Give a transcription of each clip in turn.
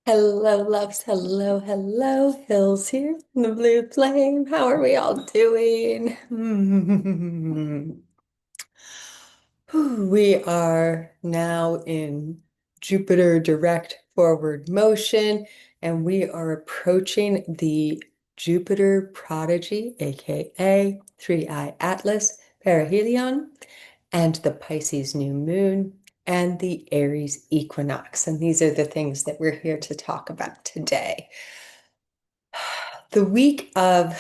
Hello, loves. Hello, hello. Hills here in the blue flame. How are we all doing? We are now in Jupiter direct forward motion, and we are approaching the Jupiter Prodigy, aka Three-Eye Atlas Perihelion, and the Pisces New Moon, and the Aries Equinox. And these are the things that we're here to talk about today. The week of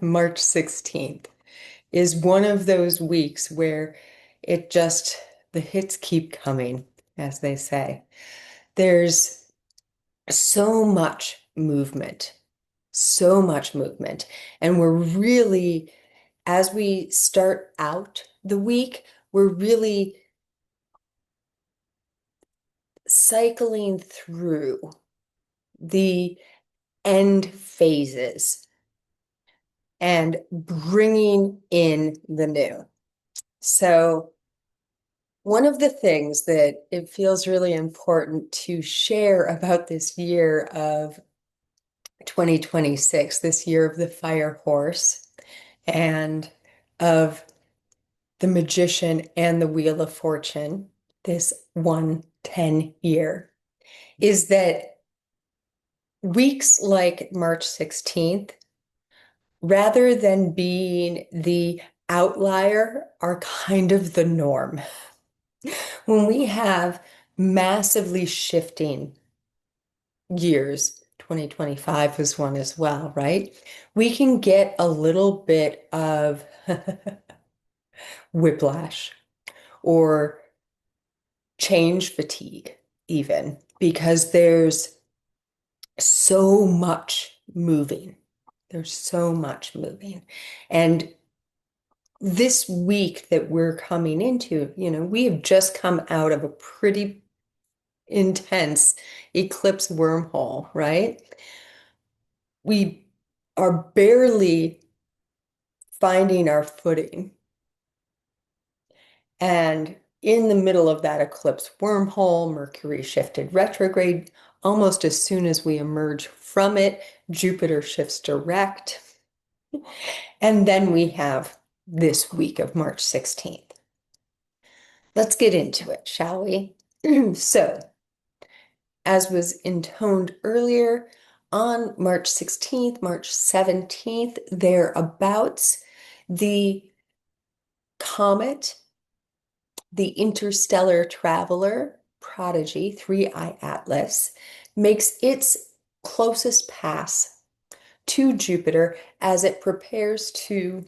March 16th is one of those weeks where the hits keep coming, as they say. There's so much movement, so much movement. And we're really, as we start out the week, we're really cycling through the end phases and bringing in the new. So one of the things that it feels really important to share about this year of 2026, this year of the fire horse and of the magician and the wheel of fortune, this 110 year, is that weeks like March 16th, rather than being the outlier, are kind of the norm. When we have massively shifting years, 2025 was one as well, right? We can get a little bit of whiplash or change fatigue, even because there's so much moving. There's so much moving. And this week that we're coming into, we have just come out of a pretty intense eclipse wormhole, right? We are barely finding our footing. And in the middle of that eclipse wormhole, Mercury shifted retrograde. Almost as soon as we emerge from it, Jupiter shifts direct. And then we have this week of March 16th. Let's get into it, shall we? So, as was intoned earlier, on March 16th, March 17th, thereabouts, the comet, the interstellar traveler, Prodigy, Three-Eye Atlas, makes its closest pass to Jupiter as it prepares to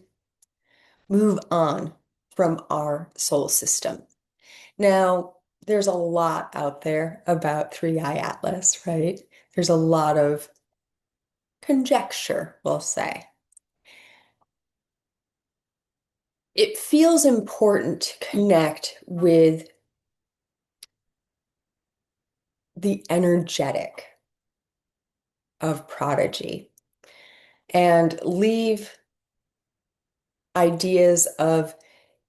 move on from our solar system. Now, there's a lot out there about Three-Eye Atlas, right? There's a lot of conjecture, we'll say. It feels important to connect with the energetic of Prodigy and leave ideas of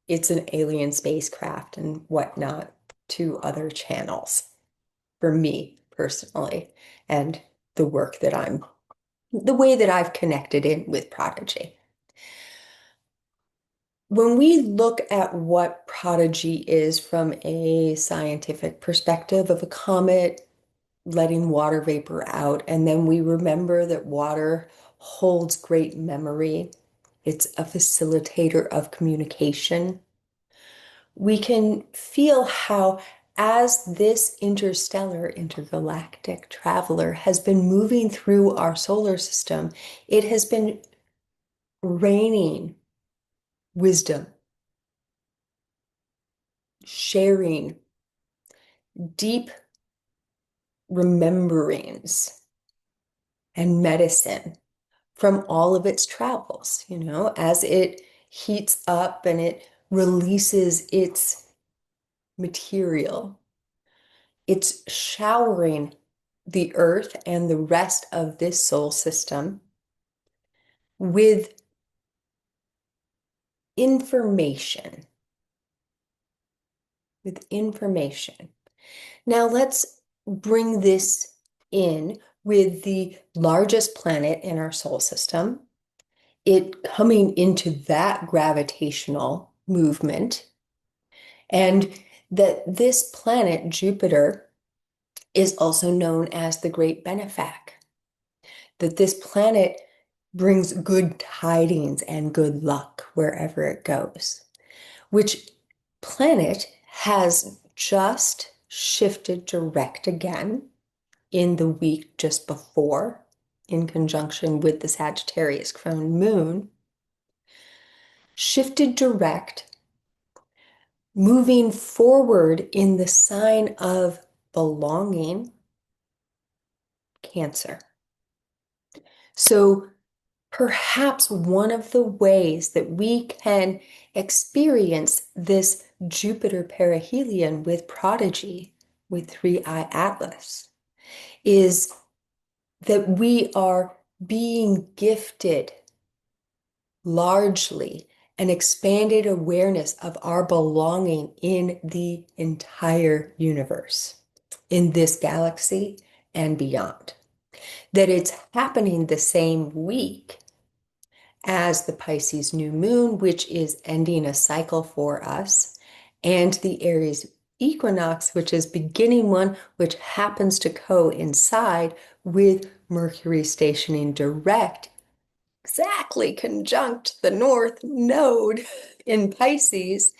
it's an alien spacecraft and whatnot to other channels for me personally and the way that I've connected in with Prodigy. When we look at what Prodigy is from a scientific perspective of a comet letting water vapor out, and then we remember that water holds great memory, it's a facilitator of communication. We can feel how, as this interstellar, intergalactic traveler has been moving through our solar system, it has been raining wisdom, sharing deep rememberings and medicine from all of its travels, as it heats up and it releases its material. It's showering the earth and the rest of this solar system with information. With information. Now let's bring this in with the largest planet in our solar system, it coming into that gravitational movement, and that this planet, Jupiter, is also known as the Great Benefac, that this planet brings good tidings and good luck wherever it goes, which planet has just shifted direct again in the week just before, in conjunction with the Sagittarius crown moon, shifted direct, moving forward in the sign of belonging, Cancer. So perhaps one of the ways that we can experience this Jupiter perihelion with Prodigy, with 3-eye Atlas, is that we are being gifted largely an expanded awareness of our belonging in the entire universe, in this galaxy and beyond. That it's happening the same week as the Pisces new moon, which is ending a cycle for us, and the Aries equinox, which is beginning one, which happens to coincide with Mercury stationing direct, exactly conjunct the North Node in Pisces,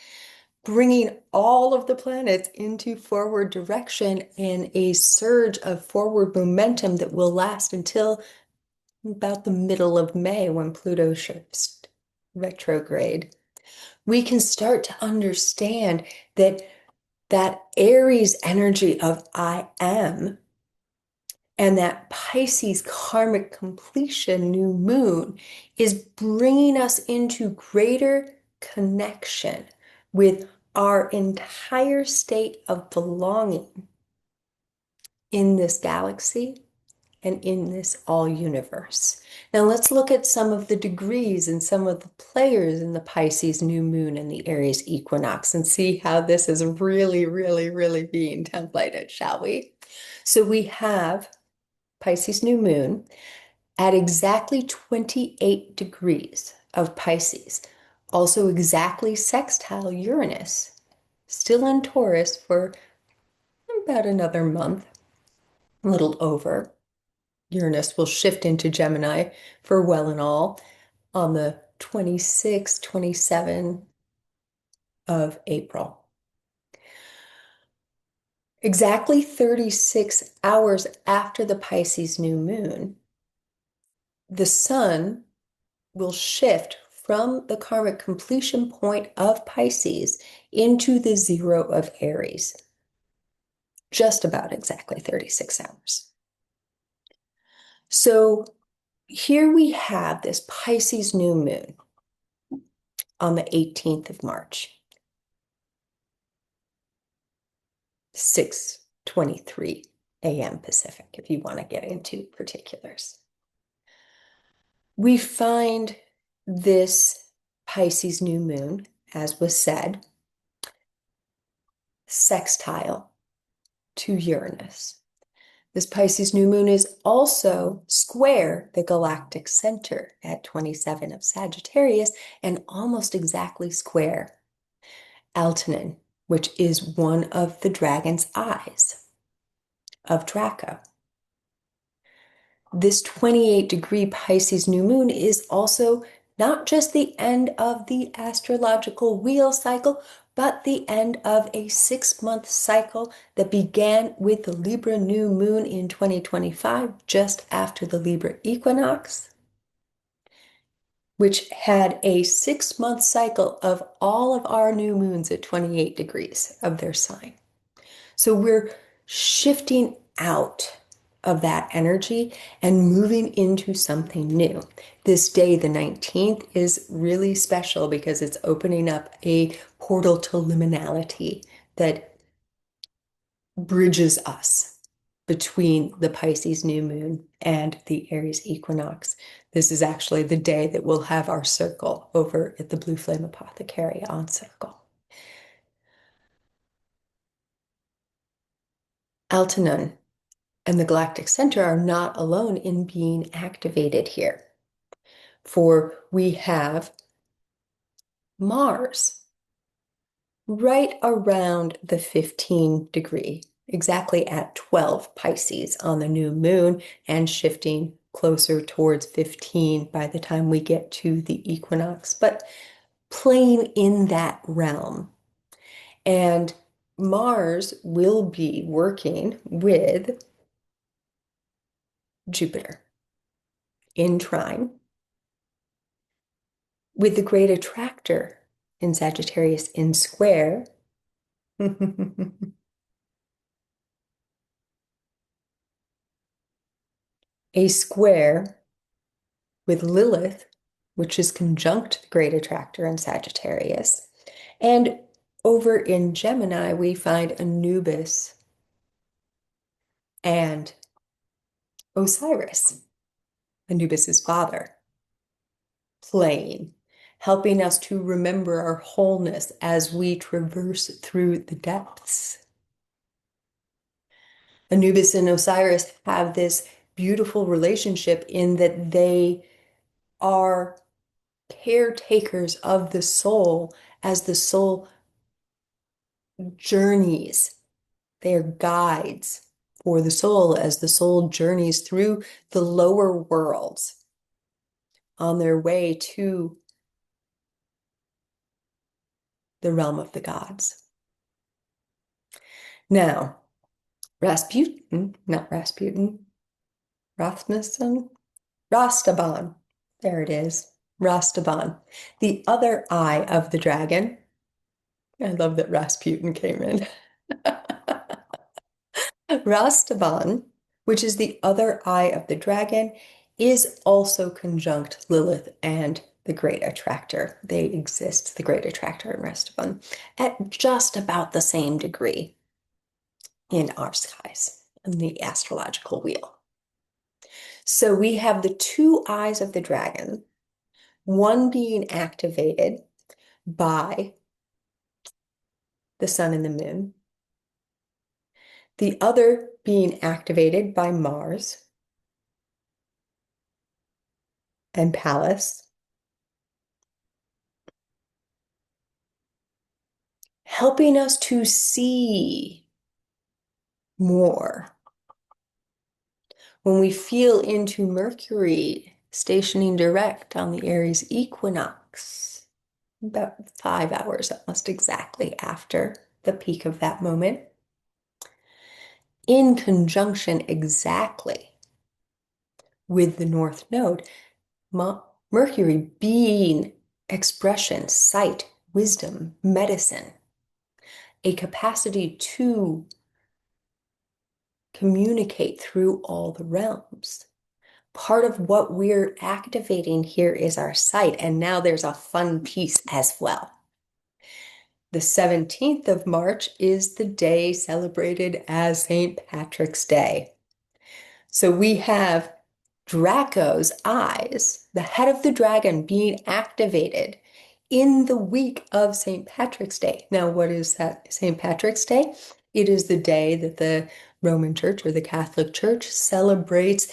bringing all of the planets into forward direction and a surge of forward momentum that will last until about the middle of May when Pluto shifts retrograde. We can start to understand that that Aries energy of I am and that Pisces karmic completion new moon is bringing us into greater connection with our entire state of belonging in this galaxy and in this all universe. Now let's look at some of the degrees and some of the players in the Pisces new moon and the Aries equinox and see how this is really, really, really being templated, shall we? So we have Pisces new moon at exactly 28 degrees of Pisces, also exactly sextile Uranus, still in Taurus for about another month, a little over. Uranus will shift into Gemini for well and all on the 26th, 27th of April. Exactly 36 hours after the Pisces new moon, the sun will shift from the karmic completion point of Pisces into the zero of Aries. Just about exactly 36 hours. So here we have this Pisces new moon on the 18th of March, 6:23 a.m. Pacific, if you want to get into particulars. We find this Pisces new moon, as was said, sextile to Uranus. This Pisces new moon is also square the galactic center at 27 of Sagittarius and almost exactly square Altanin, which is one of the dragon's eyes of Draco. This 28-degree Pisces new moon is also not just the end of the astrological wheel cycle, but the end of a 6-month cycle that began with the Libra new moon in 2025, just after the Libra equinox, which had a 6-month cycle of all of our new moons at 28 degrees of their sign. So we're shifting out of that energy and moving into something new. This day, the 19th, is really special because it's opening up a portal to liminality that bridges us between the Pisces new moon and the Aries equinox. This is actually the day that we'll have our circle over at the Blue Flame Apothecary on Circle. Altanon, and the galactic center are not alone in being activated here. For we have Mars right around the 15-degree, exactly at 12 Pisces on the new moon, and shifting closer towards 15 by the time we get to the equinox, but playing in that realm. And Mars will be working with Jupiter in trine, with the great attractor in Sagittarius in square. A square with Lilith, which is conjunct the great attractor in Sagittarius. And over in Gemini, we find Anubis and Osiris, Anubis's father, playing, helping us to remember our wholeness as we traverse through the depths. Anubis and Osiris have this beautiful relationship in that they are caretakers of the soul as the soul journeys. They are guides for the soul as the soul journeys through the lower worlds on their way to the realm of the gods. Now, Rastaban, there it is, Rastaban, the other eye of the dragon. I love that Rasputin came in. Rastaban, which is the other eye of the dragon, is also conjunct Lilith and the great attractor. They exist, the great attractor and Rastaban, at just about the same degree in our skies, in the astrological wheel. So we have the two eyes of the dragon, one being activated by the sun and the moon, the other being activated by Mars and Pallas, helping us to see more. When we feel into Mercury stationing direct on the Aries Equinox, about 5 hours almost exactly after the peak of that moment, in conjunction exactly with the North Node, Mercury being expression, sight, wisdom, medicine, a capacity to communicate through all the realms. Part of what we're activating here is our sight, and now there's a fun piece as well. The 17th of March is the day celebrated as St. Patrick's Day. So we have Draco's eyes, the head of the dragon, being activated in the week of St. Patrick's Day. Now, what is that St. Patrick's Day? It is the day that the Roman Church or the Catholic Church celebrates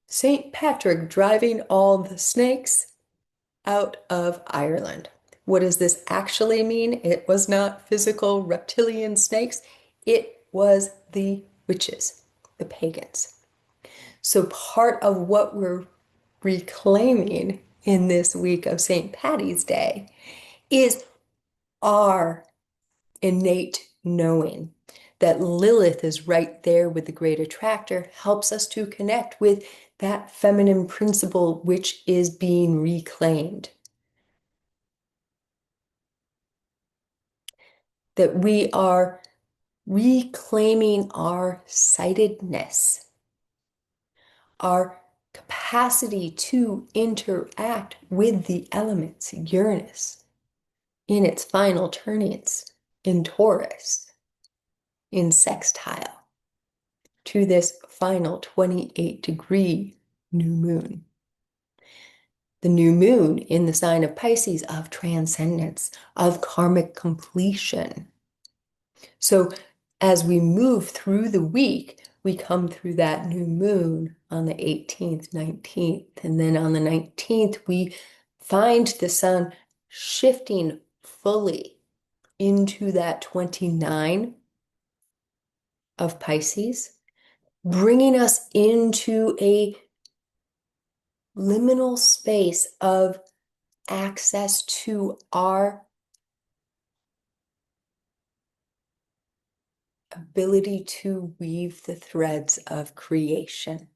St. Patrick driving all the snakes out of Ireland. What does this actually mean? It was not physical reptilian snakes. It was the witches, the pagans. So part of what we're reclaiming in this week of St. Patty's Day is our innate knowing that Lilith is right there with the great attractor, helps us to connect with that feminine principle which is being reclaimed. That we are reclaiming our sightedness, our capacity to interact with the elements, Uranus, in its final turnings in Taurus, in sextile, to this final 28-degree new moon. The new moon in the sign of Pisces of transcendence, of karmic completion. So as we move through the week, we come through that new moon on the 18th, 19th, and then on the 19th, we find the sun shifting fully into that 29 of Pisces, bringing us into a liminal space of access to our ability to weave the threads of creation,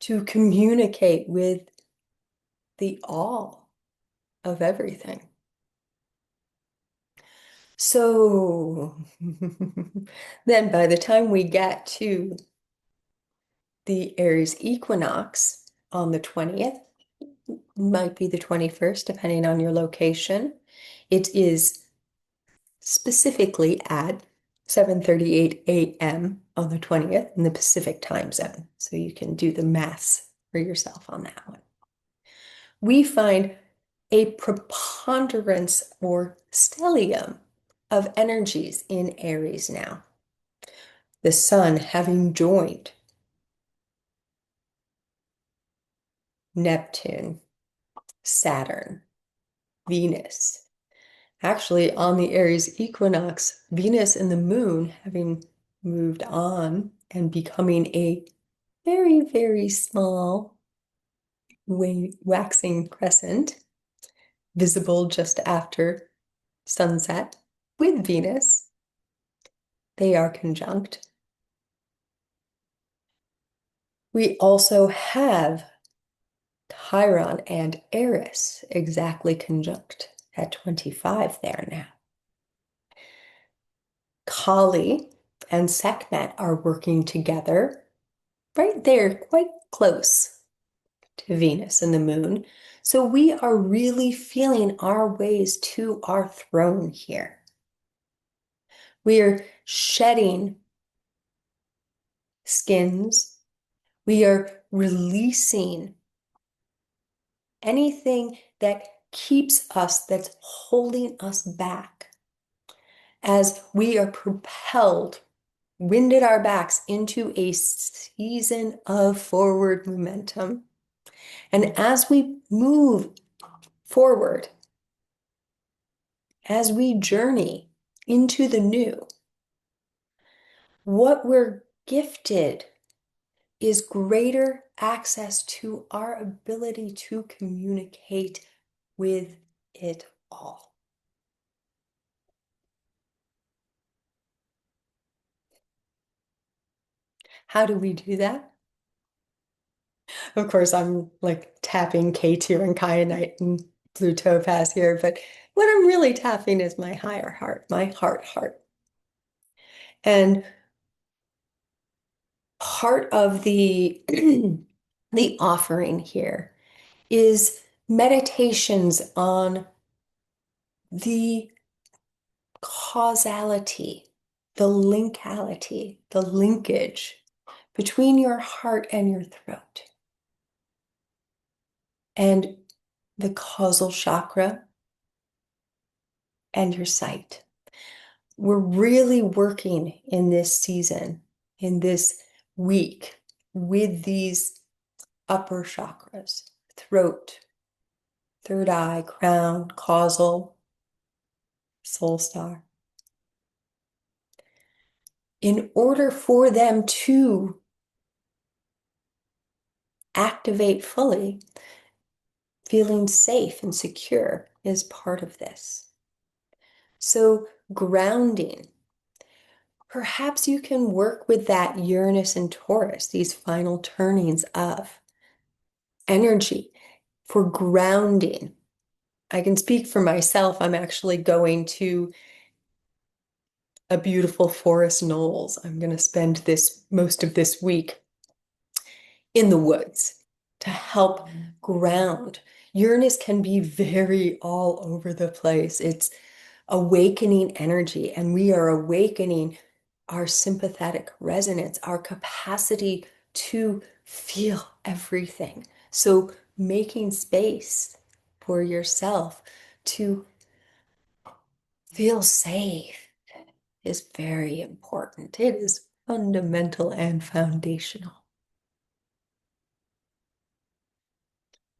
to communicate with the all of everything. So then by the time we get to the Aries Equinox on the 20th, might be the 21st, depending on your location, it is specifically at 7:38 a.m. on the 20th in the Pacific time zone. So you can do the maths for yourself on that one. We find a preponderance or stellium of energies in Aries now. The sun having joined Neptune, Saturn, Venus. Actually, on the Aries equinox, Venus and the moon having moved on and becoming a very, very small waxing crescent, visible just after sunset with Venus. They are conjunct. We also have Chiron and Eris exactly conjunct at 25 there now. Kali and Sekhmet are working together right there, quite close to Venus and the moon. So we are really feeling our ways to our throne here. We are shedding skins. We are releasing anything that keeps us, that's holding us back as we are propelled, wind at our backs into a season of forward momentum. And as we move forward, as we journey into the new, what we're gifted is greater access to our ability to communicate with it all. How do we do that? Of course, I'm like tapping K2 and kyanite and blue topaz here, but what I'm really tapping is my higher heart, my heart. And part of the the offering here is meditations on the causality, the linkality, the linkage between your heart and your throat, and the causal chakra and your sight. We're really working in this season, in this week, with these upper chakras, throat, third eye, crown, causal, soul star, in order for them to activate fully. Feeling safe and secure is part of this. So grounding, perhaps you can work with that Uranus and Taurus, these final turnings of energy for grounding. I can speak for myself. I'm actually going to a beautiful forest knolls. I'm going to spend most of this week in the woods to help ground. Uranus can be very all over the place. It's awakening energy, and we are awakening our sympathetic resonance, our capacity to feel everything. So making space for yourself to feel safe, is very important. It is fundamental and foundational.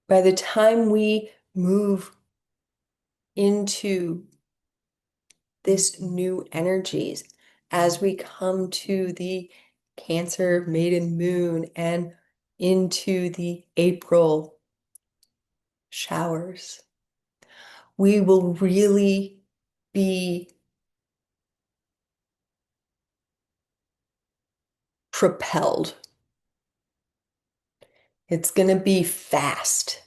By the time we move into this new energies, as we come to the Cancer maiden moon and into the April showers, we will really be propelled. It's going to be fast.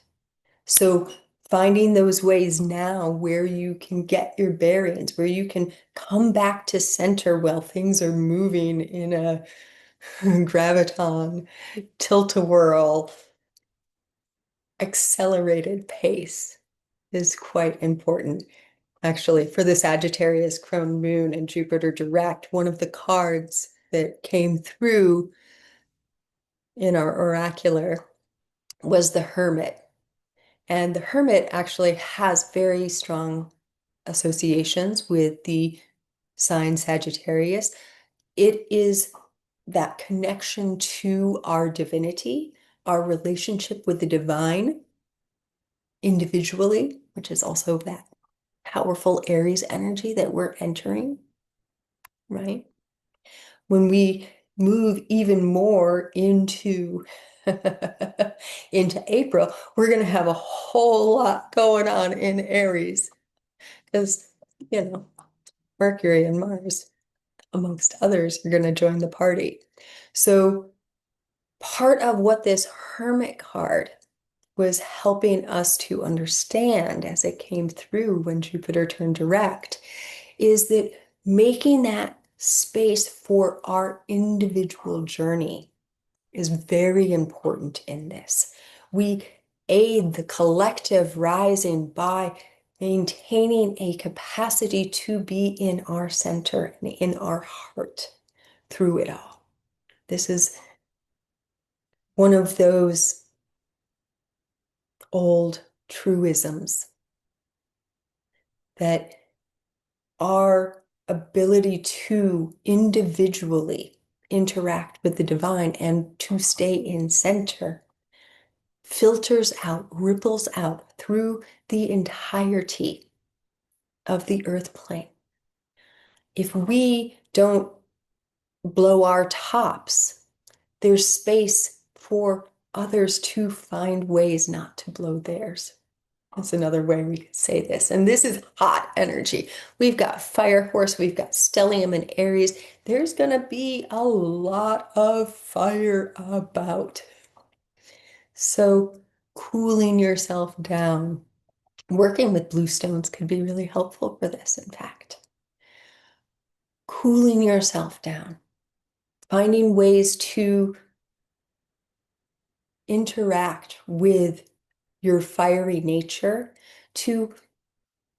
So finding those ways now where you can get your bearings, where you can come back to center while things are moving in a graviton, tilt-a-whirl, accelerated pace is quite important. Actually, for the Sagittarius crone moon and Jupiter direct, one of the cards that came through in our oracular was the Hermit. And the Hermit actually has very strong associations with the sign Sagittarius. It is that connection to our divinity, our relationship with the divine individually, which is also that powerful Aries energy that we're entering, right? When we move even more into into April, we're going to have a whole lot going on in Aries because, Mercury and Mars, amongst others, are going to join the party. So part of what this Hermit card was helping us to understand as it came through when Jupiter turned direct is that making that space for our individual journey is very important in this. We aid the collective rising by maintaining a capacity to be in our center and in our heart through it all. This is one of those old truisms that our ability to individually interact with the divine and to stay in center filters out, ripples out through the entirety of the earth plane. If we don't blow our tops, there's space for others to find ways not to blow theirs. That's another way we could say this. And this is hot energy. We've got fire horse, we've got stellium and Aries. There's going to be a lot of fire about. So cooling yourself down, working with blue stones could be really helpful for this, in fact. Cooling yourself down, finding ways to interact with your fiery nature, to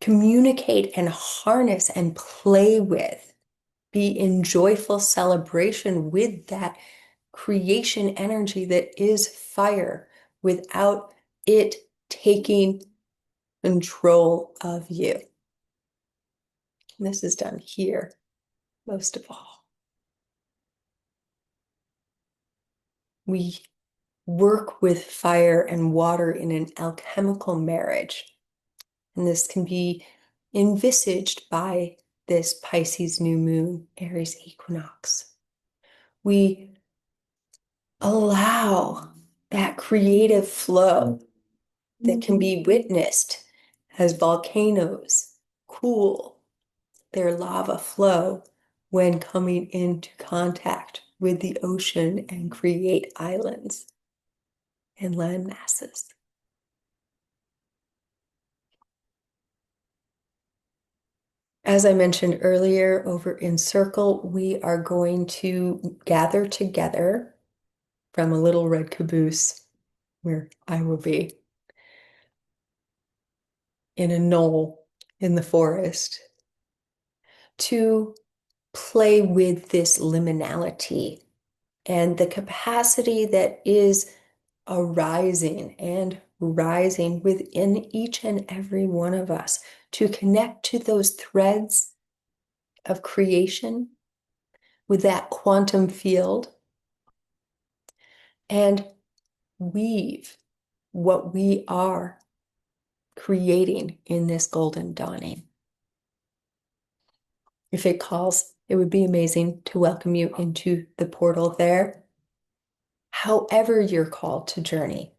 communicate and harness and play with, be in joyful celebration with that creation energy that is fire without it taking control of you. And this is done here, most of all. We work with fire and water in an alchemical marriage. And this can be envisaged by this Pisces new moon, Aries Equinox. We allow that creative flow that can be witnessed as volcanoes cool their lava flow when coming into contact with the ocean and create islands and land masses. As I mentioned earlier, over in Circle, we are going to gather together from a little red caboose where I will be in a knoll in the forest to play with this liminality and the capacity that is arising and rising within each and every one of us to connect to those threads of creation with that quantum field and weave what we are creating in this golden dawning. If it calls, it would be amazing to welcome you into the portal there. However you're called to journey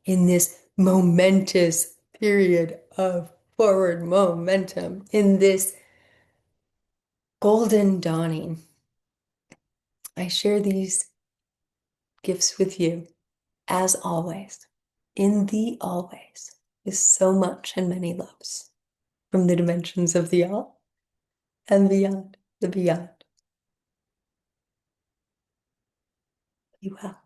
in this momentous period of forward momentum, in this golden dawning, I share these gifts with you as always, in the always, with so much and many loves from the dimensions of the all and beyond the beyond. Be well.